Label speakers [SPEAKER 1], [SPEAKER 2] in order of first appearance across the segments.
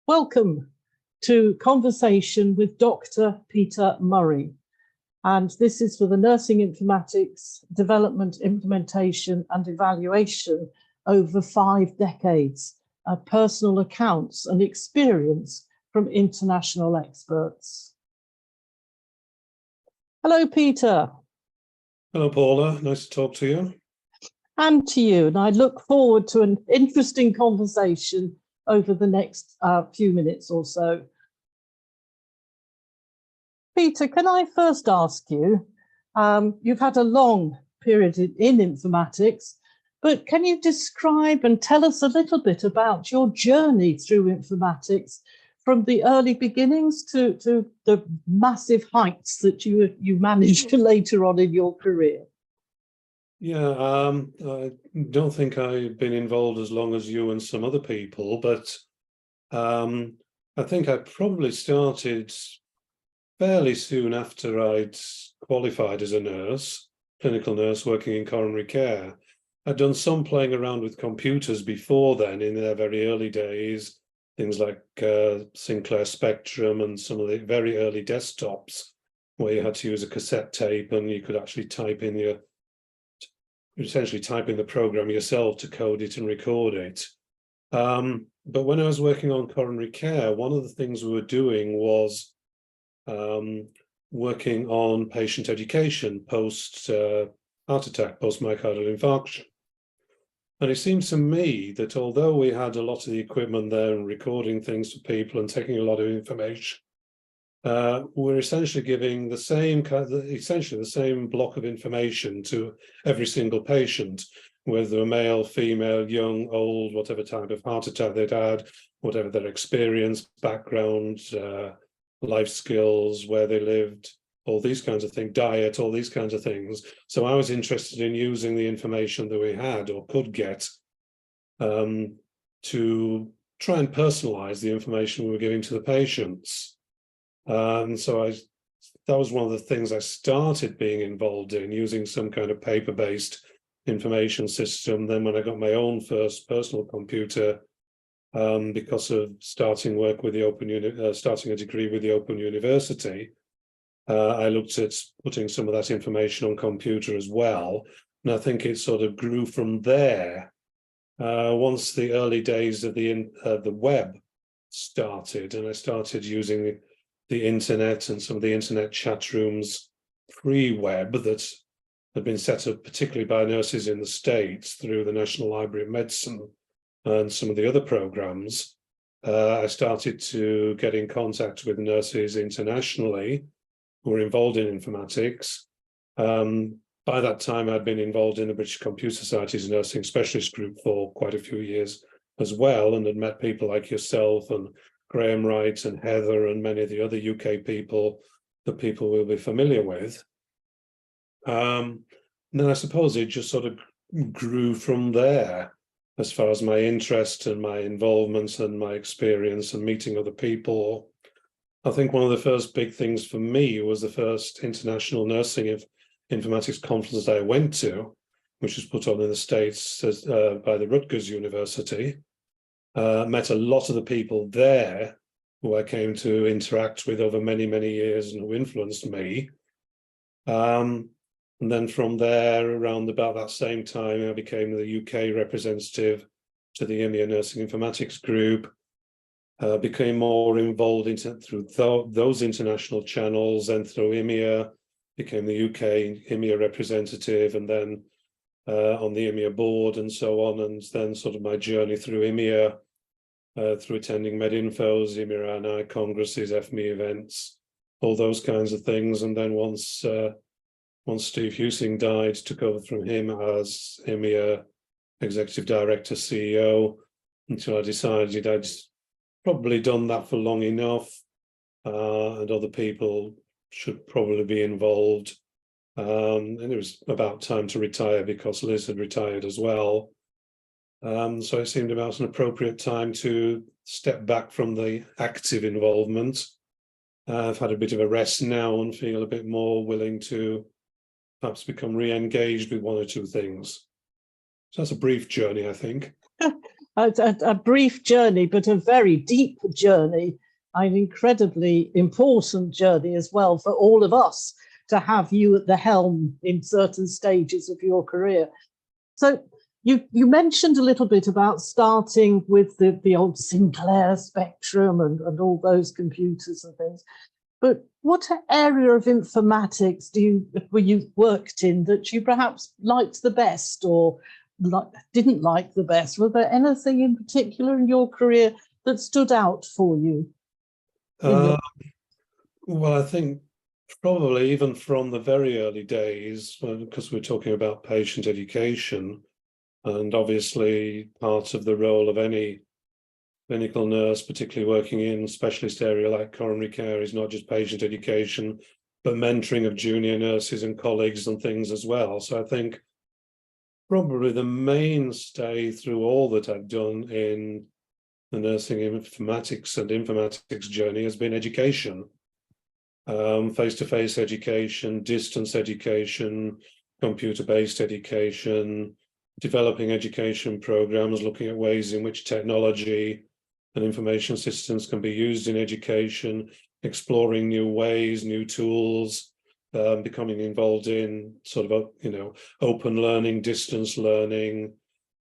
[SPEAKER 1] Welcome to Conversation with Dr. Peter Murray. And this is for the Nursing Informatics Development, Implementation and Evaluation over 5 decades, personal accounts and experience from international experts. Hello, Peter.
[SPEAKER 2] Hello, Paula. Nice to talk to you.
[SPEAKER 1] And to you. And I look forward to an interesting conversation over the next few minutes or so. Peter, can I first ask you, you've had a long period in informatics, but can you describe and tell us a little bit about your journey through informatics from the early beginnings to the massive heights that you managed later on in your career?
[SPEAKER 2] Yeah, I don't think I've been involved as long as you and some other people, but I think I probably started fairly soon after I'd qualified as a nurse, clinical nurse working in coronary care. I'd done some playing around with computers before then in their very early days, things like Sinclair Spectrum and some of the very early desktops where you had to use a cassette tape and you could actually essentially type in the program yourself to code it and record it. But when I was working on coronary care, one of the things we were doing was working on patient education post heart attack, post myocardial infarction. And it seems to me that although we had a lot of the equipment there and recording things for people and taking a lot of information, we're essentially giving the same block of information to every single patient, whether they're male, female, young, old, whatever type of heart attack they'd had, whatever their experience, background, life skills, where they lived, all these kinds of things, diet, all these kinds of things. So I was interested in using the information that we had or could get to try and personalize the information we were giving to the patients. So that was one of the things I started being involved in, using some kind of paper-based information system. Then when I got my own first personal computer, because of starting work with the starting a degree with the Open University, I looked at putting some of that information on computer as well. And I think it sort of grew from there. Once the early days of the web started, and I started using the internet and some of the internet chat rooms pre-web that had been set up particularly by nurses in the States through the National Library of Medicine and some of the other programs. I started to get in contact with nurses internationally who were involved in informatics. By that time, I'd been involved in the British Computer Society's nursing specialist group for quite a few years as well, and had met people like yourself and Graham Wright and Heather and many of the other UK people that people will be familiar with. And then I suppose it just sort of grew from there as far as my interest and my involvement and my experience and meeting other people. I think one of the first big things for me was the first international nursing informatics conference I went to, which was put on in the States by the Rutgers University. Met a lot of the people there who I came to interact with over many, many years and who influenced me. And then from there, around about that same time, I became the UK representative to the IMIA Nursing Informatics Group, became more involved through those international channels and through IMIA, became the UK IMIA representative, and then on the IMIA board and so on, and then sort of my journey through IMIA, through attending Medinfo's, IMIA congresses, FME events, all those kinds of things. And then once Steve Husing died, took over from him as IMIA Executive Director, CEO, until I decided I'd probably done that for long enough, and other people should probably be involved. And it was about time to retire because Liz had retired as well. So it seemed about an appropriate time to step back from the active involvement. I've had a bit of a rest now and feel a bit more willing to perhaps become re-engaged with one or two things. So that's a brief journey, I think.
[SPEAKER 1] a brief journey, but a very deep journey, an incredibly important journey as well for all of us to have you at the helm in certain stages of your career. So you mentioned a little bit about starting with the old Sinclair Spectrum and all those computers and things. But what area of informatics were you worked in that you perhaps liked the best or didn't like the best? Was there anything in particular in your career that stood out for you?
[SPEAKER 2] Well, I think probably even from the very early days, because we're talking about patient education, and obviously part of the role of any clinical nurse, particularly working in specialist area like coronary care, is not just patient education, but mentoring of junior nurses and colleagues and things as well. So I think probably the mainstay through all that I've done in the nursing informatics and informatics journey has been education. Face-to-face education, distance education, computer-based education, developing education programs, looking at ways in which technology and information systems can be used in education, exploring new ways, new tools, becoming involved in sort of, open learning, distance learning,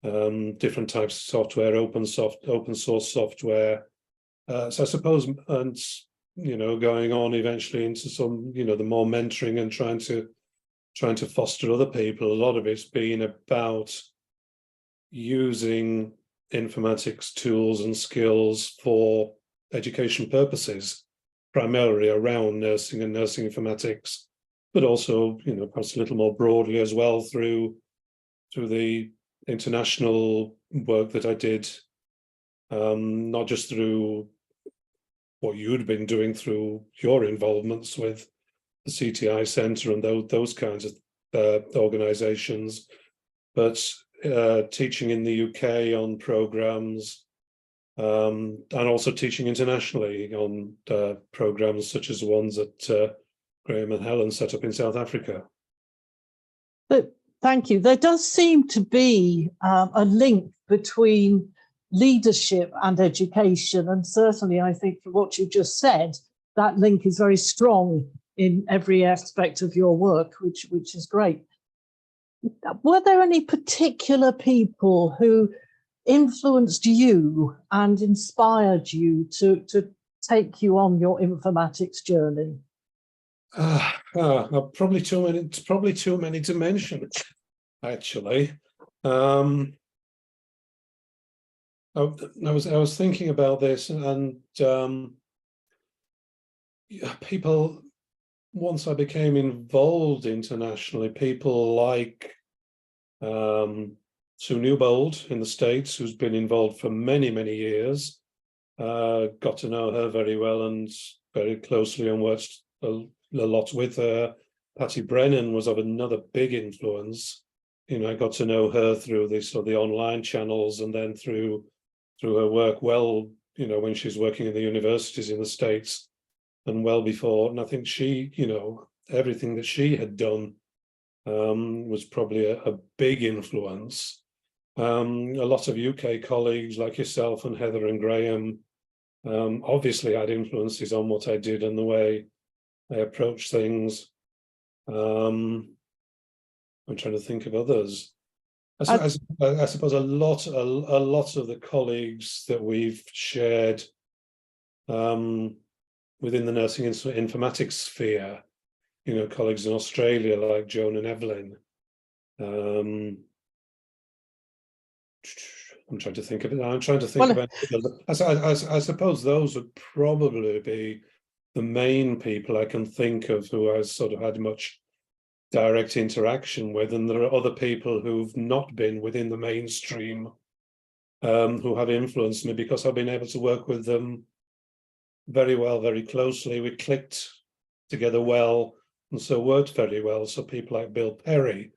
[SPEAKER 2] different types of software, open source software. So I suppose, and going on eventually into some, the more mentoring and trying to foster other people. A lot of it's been about using informatics tools and skills for education purposes, primarily around nursing and nursing informatics, but also, perhaps a little more broadly as well through the international work that I did, not just through what you'd been doing through your involvements with the CTI Centre and those kinds of organisations, but teaching in the UK on programmes, and also teaching internationally on programmes such as the ones that Graham and Helen set up in South Africa.
[SPEAKER 1] But thank you. There does seem to be a link between leadership and education, and certainly I think from what you just said, that link is very strong in every aspect of your work, which is great. Were there any particular people who influenced you and inspired you to take you on your informatics journey?
[SPEAKER 2] Probably too many. It's probably too many to mention, actually. I was thinking about this, and people, once I became involved internationally, people like Sue Newbold in the States, who's been involved for many, many years, got to know her very well and very closely and worked a lot with her. Patty Brennan was of another big influence. I got to know her through the online channels, and then through her work when she's working in the universities in the States and well before. And I think she, everything that she had done was probably a big influence. A lot of UK colleagues like yourself and Heather and Graham obviously had influences on what I did and the way I approach things. I'm trying to think of others. I suppose a lot of the colleagues that we've shared within the nursing informatics sphere, colleagues in Australia like Joan and Evelyn. I'm trying to think of it now. I'm trying to think about. I suppose those would probably be the main people I can think of who I sort of had much direct interaction with, and there are other people who've not been within the mainstream who have influenced me because I've been able to work with them very well, very closely. We clicked together well, and so worked very well. So people like Bill Perry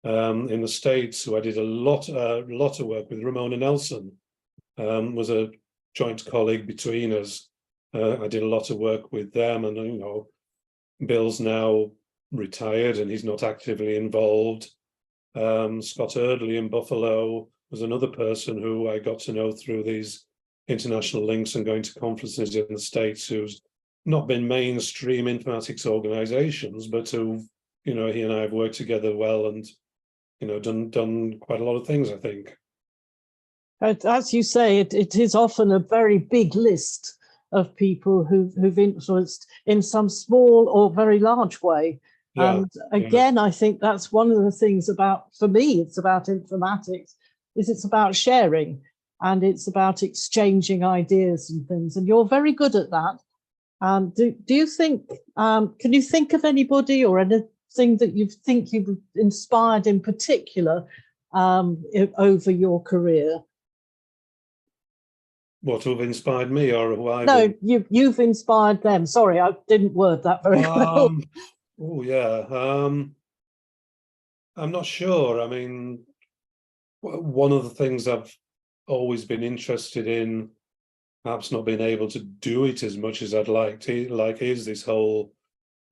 [SPEAKER 2] in the States, who I did a lot of work with. Ramona Nelson was a joint colleague between us. I did a lot of work with them, and Bill's now retired and he's not actively involved. Scott Eardley in Buffalo was another person who I got to know through these international links and going to conferences in the States, who's not been mainstream informatics organizations, but who, you know, he and I have worked together well and, you know, done quite a lot of things, I think.
[SPEAKER 1] As you say, it is often a very big list of people who've influenced in some small or very large way.
[SPEAKER 2] Yeah,
[SPEAKER 1] And again, I think that's one of the things about, for me, it's about informatics, is it's about sharing and it's about exchanging ideas and things. And you're very good at that. Do you think, can you think of anybody or anything that you think you've inspired in particular over your career?
[SPEAKER 2] What have inspired me, or who I've
[SPEAKER 1] No, you've inspired them. Sorry, I didn't word that very well.
[SPEAKER 2] Oh yeah, I'm not sure. I mean, one of the things I've always been interested in, perhaps not being able to do it as much as I'd like to, is this whole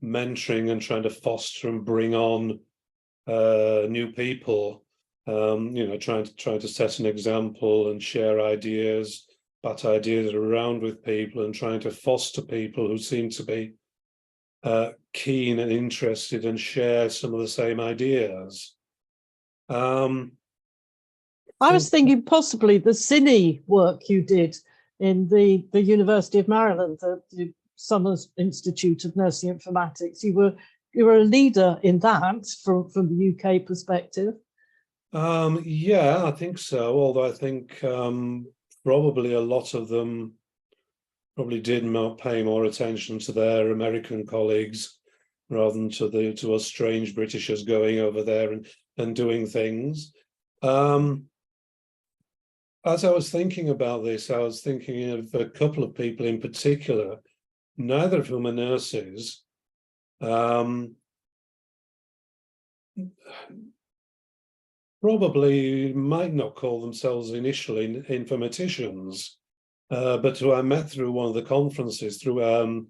[SPEAKER 2] mentoring and trying to foster and bring on new people. You know, trying to set an example and share ideas, bat ideas around with people, and trying to foster people who seem to be keen and interested and share some of the same ideas.
[SPEAKER 1] I was thinking possibly the cine work you did in the University of Maryland, the Summers Institute of Nursing Informatics. You were a leader in that from the UK perspective.
[SPEAKER 2] Yeah, I think so. Although I think probably a lot of them probably did pay more attention to their American colleagues rather than to us strange Britishers going over there and doing things. As I was thinking about this, I was thinking of a couple of people in particular, neither of whom are nurses. Probably might not call themselves initially informaticians, but who I met through one of the conferences through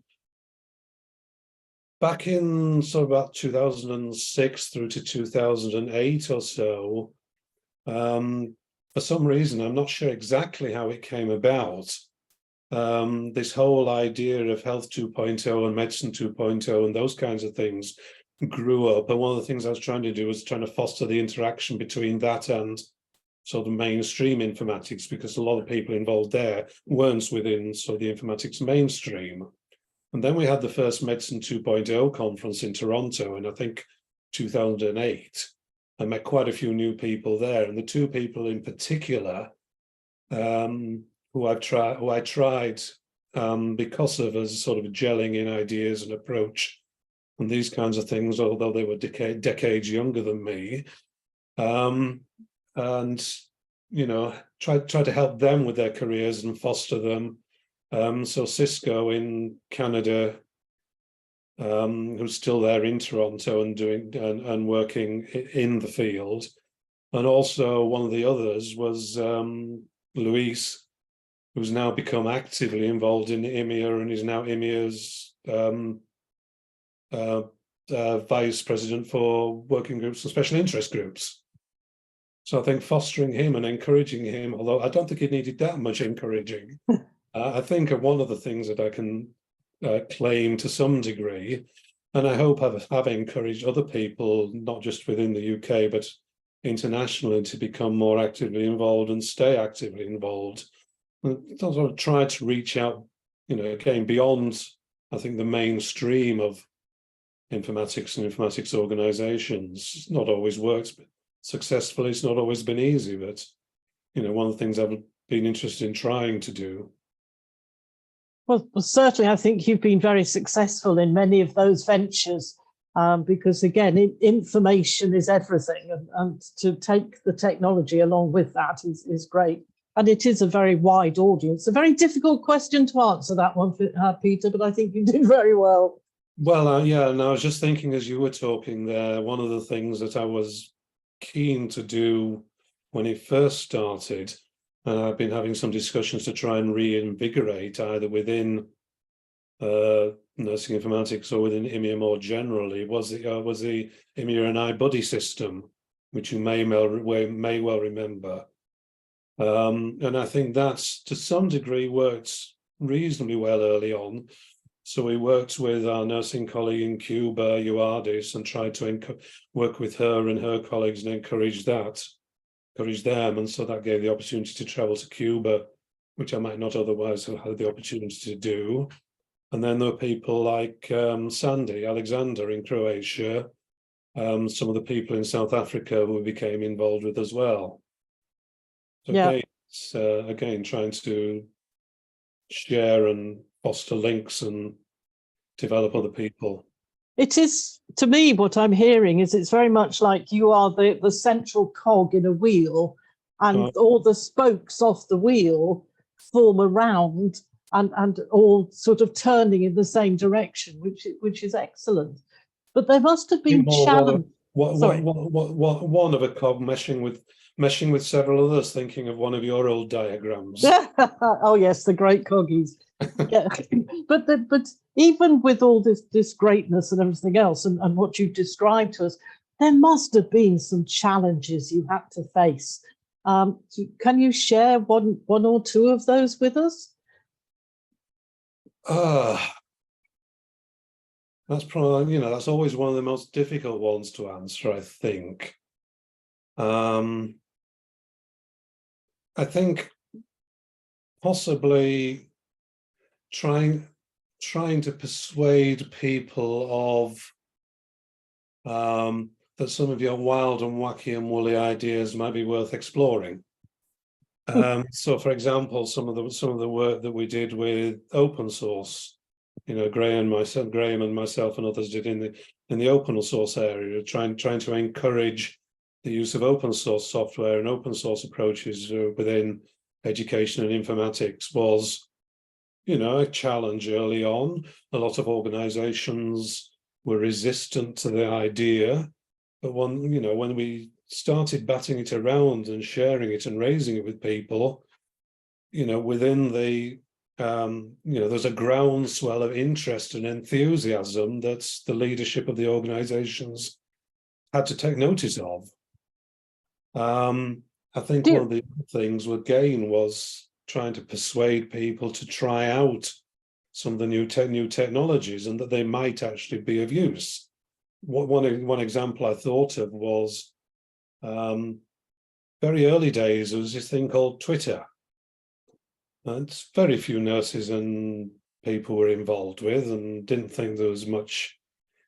[SPEAKER 2] back in sort of about 2006 through to 2008 or so. For some reason, I'm not sure exactly how it came about. This whole idea of Health 2.0 and Medicine 2.0 and those kinds of things grew up. And one of the things I was trying to do was trying to foster the interaction between that and sort of mainstream informatics, because a lot of people involved there weren't within sort of the informatics mainstream. And then we had the first Medicine 2.0 conference in Toronto in, I think, 2008. I met quite a few new people there, and the two people in particular who I tried because of us sort of gelling in ideas and approach and these kinds of things, although they were decades younger than me, and you know, try to help them with their careers and foster them. So Cisco in Canada, who's still there in Toronto and doing and working in the field, and also one of the others was Luis, who's now become actively involved in IMIA and is now IMIA's vice president for working groups and special interest groups. So I think fostering him and encouraging him, although I don't think he needed that much encouraging, I think one of the things that I can claim to some degree, and I hope have encouraged other people, not just within the UK, but internationally, to become more actively involved and stay actively involved. And sort of try to reach out, you know, again, beyond, I think, the mainstream of informatics and informatics organizations. It's not always worked successfully. It's not always been easy, but, you know, one of the things I've been interested in trying to do.
[SPEAKER 1] Well, certainly, I think you've been very successful in many of those ventures because, again, information is everything, and to take the technology along with that is great. And it is a very wide audience. A very difficult question to answer, that one, Peter, but I think you did very well.
[SPEAKER 2] Well, yeah, and I was just thinking as you were talking there, one of the things that I was keen to do when it first started, and I've been having some discussions to try and reinvigorate either within nursing informatics or within IMIA more generally, was the IMIA and iBuddy system, which you may well remember. And I think that's to some degree worked reasonably well early on. So we worked with our nursing colleague in Cuba, Uardis, and tried to work with her and her colleagues and encourage them. And so that gave the opportunity to travel to Cuba, which I might not otherwise have had the opportunity to do. And then there were people like Sandy Alexander in Croatia, some of the people in South Africa who we became involved with as well. So
[SPEAKER 1] Yeah.
[SPEAKER 2] again, trying to share and foster links and develop other people.
[SPEAKER 1] It is, to me, what I'm hearing is it's very much like you are the central cog in a wheel, and all the spokes off the wheel form around and all sort of turning in the same direction, which is excellent. But there must have been challenges.
[SPEAKER 2] One of a cog meshing with several others, thinking of one of your old diagrams.
[SPEAKER 1] Oh yes, the great coggies. Yeah. but even with all this greatness and everything else, and what you've described to us, there must have been some challenges you had to face. Can you share one or two of those with us?
[SPEAKER 2] That's probably, that's always one of the most difficult ones to answer, I think. I think possibly trying to persuade people of that some of your wild and wacky and woolly ideas might be worth exploring. So, for example, some of the work that we did with open source, Graham and myself and others did in the open source area, trying to encourage the use of open source software and open source approaches within education and informatics was, a challenge early on. A lot of organizations were resistant to the idea, but when we started batting it around and sharing it and raising it with people, within the there's a groundswell of interest and enthusiasm that the leadership of the organizations had to take notice of. I think one of the things again was trying to persuade people to try out some of the new technologies and that they might actually be of use. One example I thought of was very early days, there was this thing called Twitter. And very few nurses and people were involved with and didn't think there was much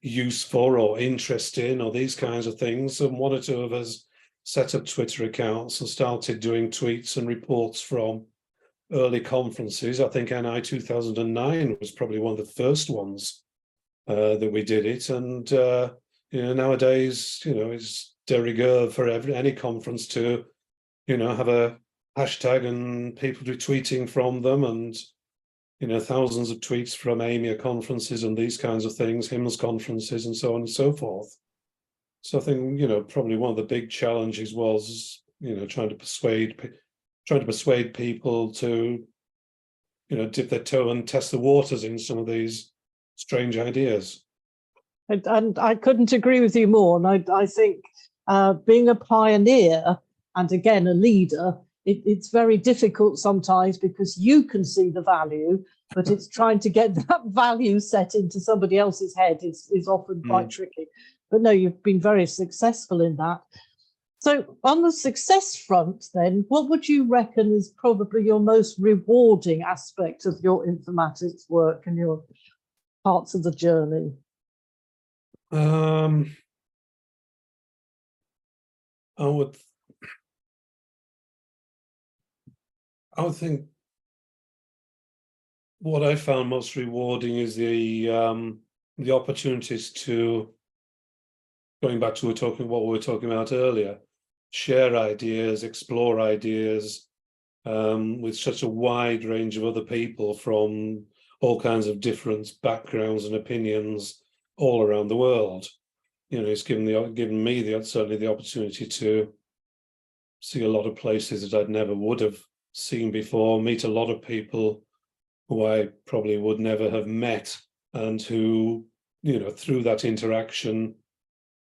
[SPEAKER 2] use for or interest in or these kinds of things. And one or two of us set up Twitter accounts and started doing tweets and reports from early conferences. I think NI 2009 was probably one of the first ones that we did it. And nowadays, it's de rigueur for any conference to, have a hashtag and people do tweeting from them, and thousands of tweets from IMIA conferences and these kinds of things, HIMSS conferences and so on and so forth. So I think probably one of the big challenges was trying to persuade people to dip their toe and test the waters in some of these strange ideas.
[SPEAKER 1] And I couldn't agree with you more. And I think being a pioneer and again a leader, it's very difficult sometimes because you can see the value, but it's trying to get that value set into somebody else's head is often quite tricky. But no, you've been very successful in that. So on the success front, then, what would you reckon is probably your most rewarding aspect of your informatics work and your parts of the journey?
[SPEAKER 2] I would think what I found most rewarding is the opportunities to, going back to what we were talking about earlier, share ideas, explore ideas with such a wide range of other people from all kinds of different backgrounds and opinions all around the world. It's given me certainly the opportunity to see a lot of places that I'd never would have seen before, meet a lot of people who I probably would never have met, and who, through that interaction,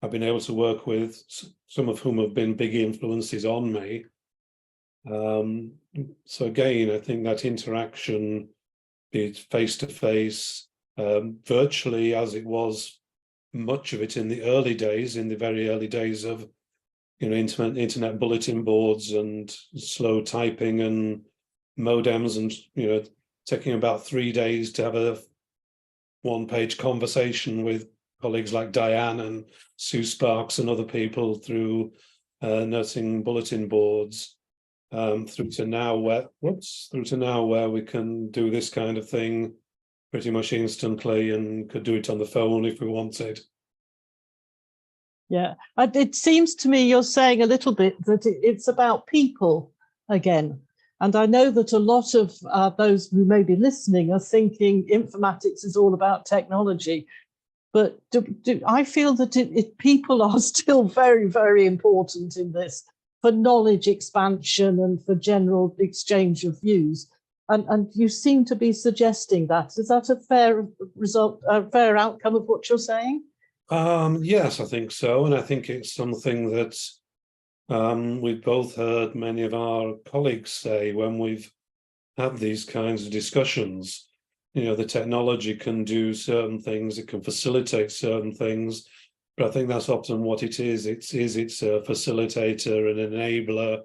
[SPEAKER 2] I've been able to work with, some of whom have been big influences on me. So again, I think that interaction, be it face-to-face, virtually as it was, much of it in the early days, in the very early days of, internet bulletin boards and slow typing and modems, and, taking about 3 days to have a one-page conversation with colleagues like Diane and Sue Sparks and other people through nursing bulletin boards, through to now where we can do this kind of thing pretty much instantly and could do it on the phone if we wanted.
[SPEAKER 1] Yeah, it seems to me you're saying a little bit that it's about people again. And I know that a lot of those who may be listening are thinking informatics is all about technology. But I feel that people are still very, very important in this for knowledge expansion and for general exchange of views. And you seem to be suggesting that. Is that a fair result, a fair outcome of what you're saying?
[SPEAKER 2] Yes, I think so. And I think it's something that we've both heard many of our colleagues say when we've had these kinds of discussions. The technology can do certain things, it can facilitate certain things, but I think that's often what it is. It's a facilitator, an enabler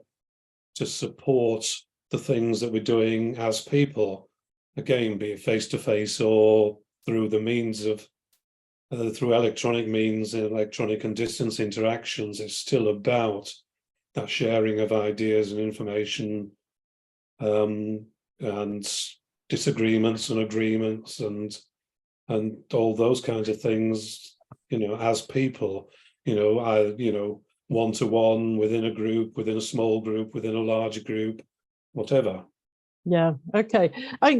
[SPEAKER 2] to support the things that we're doing as people. Again, be it face-to-face or through the means of through electronic means, electronic and distance interactions. It's still about that sharing of ideas and information, and disagreements and agreements and all those kinds of things, as people, one-to-one, within a group, within a small group, within a larger group, whatever.
[SPEAKER 1] Yeah, okay.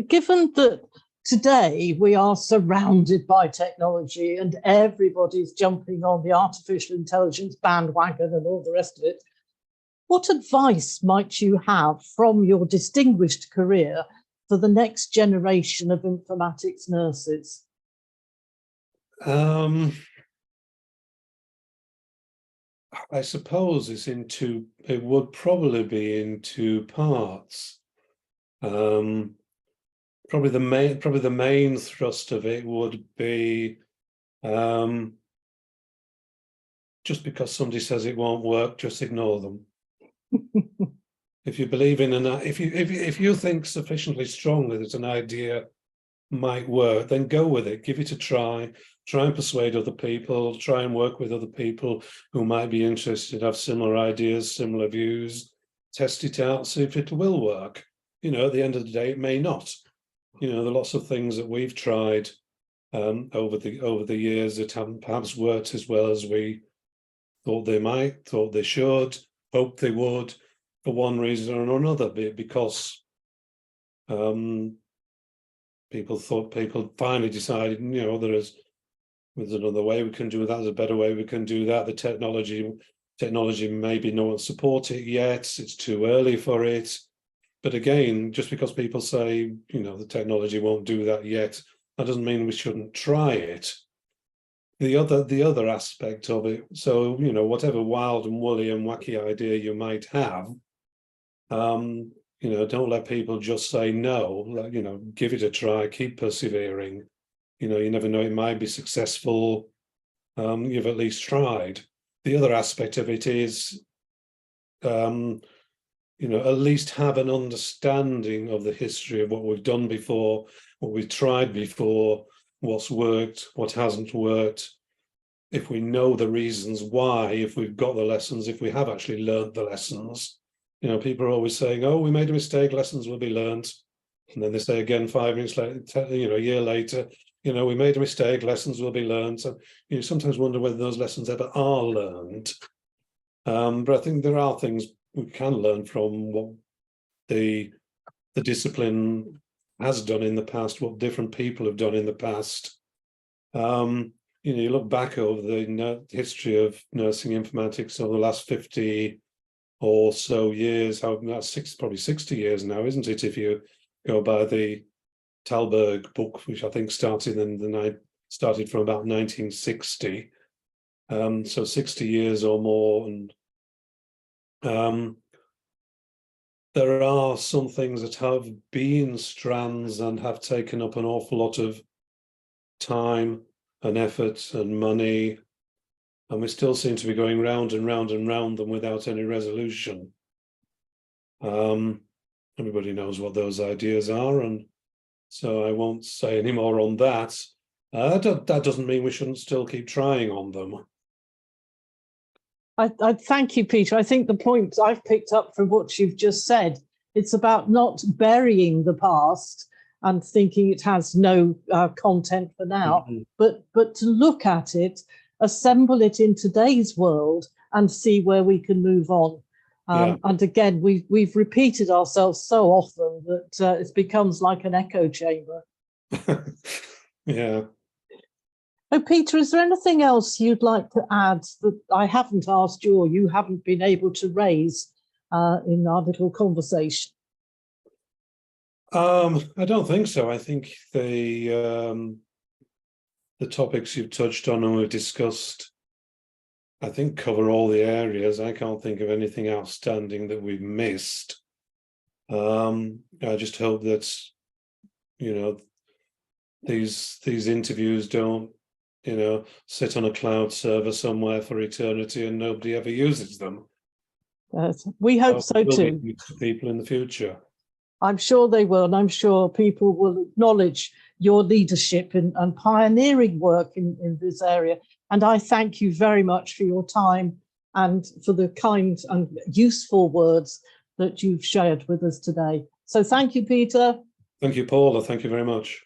[SPEAKER 1] Given that today we are surrounded by technology and everybody's jumping on the artificial intelligence bandwagon and all the rest of it, what advice might you have from your distinguished career for the next generation of informatics nurses?
[SPEAKER 2] I suppose it would probably be in 2 parts. Probably the main thrust of it would be, just because somebody says it won't work, just ignore them. If you believe in if you think sufficiently strongly that an idea might work, then go with it, give it a try and persuade other people, try and work with other people who might be interested, have similar ideas, similar views, test it out, see if it will work. At the end of the day, it may not. There are lots of things that we've tried over the years that haven't perhaps worked as well as we thought they might, thought they should, hoped they would, for one reason or another, because people finally decided, there's another way we can do that, there's a better way we can do that. The technology maybe no one support it yet, it's too early for it. But again, just because people say, the technology won't do that yet, that doesn't mean we shouldn't try it. The other aspect of it, so, whatever wild and woolly and wacky idea you might have, don't let people just say no. Give it a try, keep persevering. You never know, it might be successful. You've at least tried. The other aspect of it is, at least have an understanding of the history of what we've done before, what we've tried before, what's worked, what hasn't worked. If we know the reasons why, if we've got the lessons, if we have actually learned the lessons. People are always saying, oh, we made a mistake, lessons will be learned. And then they say again 5 minutes later, a year later, we made a mistake, lessons will be learned. So you sometimes wonder whether those lessons ever are learned. But I think there are things we can learn from what the discipline has done in the past, what different people have done in the past. You look back over the history of nursing informatics over the last 50 or so years, that's probably 60 years now, isn't it? If you go by the Talberg book, which I think started from about 1960, so 60 years or more, and there are some things that have been strands and have taken up an awful lot of time and effort and money, and we still seem to be going round and round and round them without any resolution. Everybody knows what those ideas are, and so I won't say any more on that. That doesn't mean we shouldn't still keep trying on them.
[SPEAKER 1] I thank you, Peter. I think the point I've picked up from what you've just said, it's about not burying the past and thinking it has no content for now, but to look at it, assemble it in today's world and see where we can move on. And again, we've repeated ourselves so often that it becomes like an echo chamber.
[SPEAKER 2] Yeah.
[SPEAKER 1] Oh, Peter, is there anything else you'd like to add that I haven't asked you or you haven't been able to raise in our little conversation?
[SPEAKER 2] I don't think so. I think the topics you've touched on and we've discussed, I think, cover all the areas. I can't think of anything outstanding that we've missed. I just hope that, you know, these interviews don't, you know, sit on a cloud server somewhere for eternity and nobody ever uses them.
[SPEAKER 1] We hope so too.
[SPEAKER 2] People in the future.
[SPEAKER 1] I'm sure they will, and I'm sure people will acknowledge your leadership and pioneering work in this area. And I thank you very much for your time and for the kind and useful words that you've shared with us today. So thank you, Peter.
[SPEAKER 2] Thank you, Paula. Thank you very much.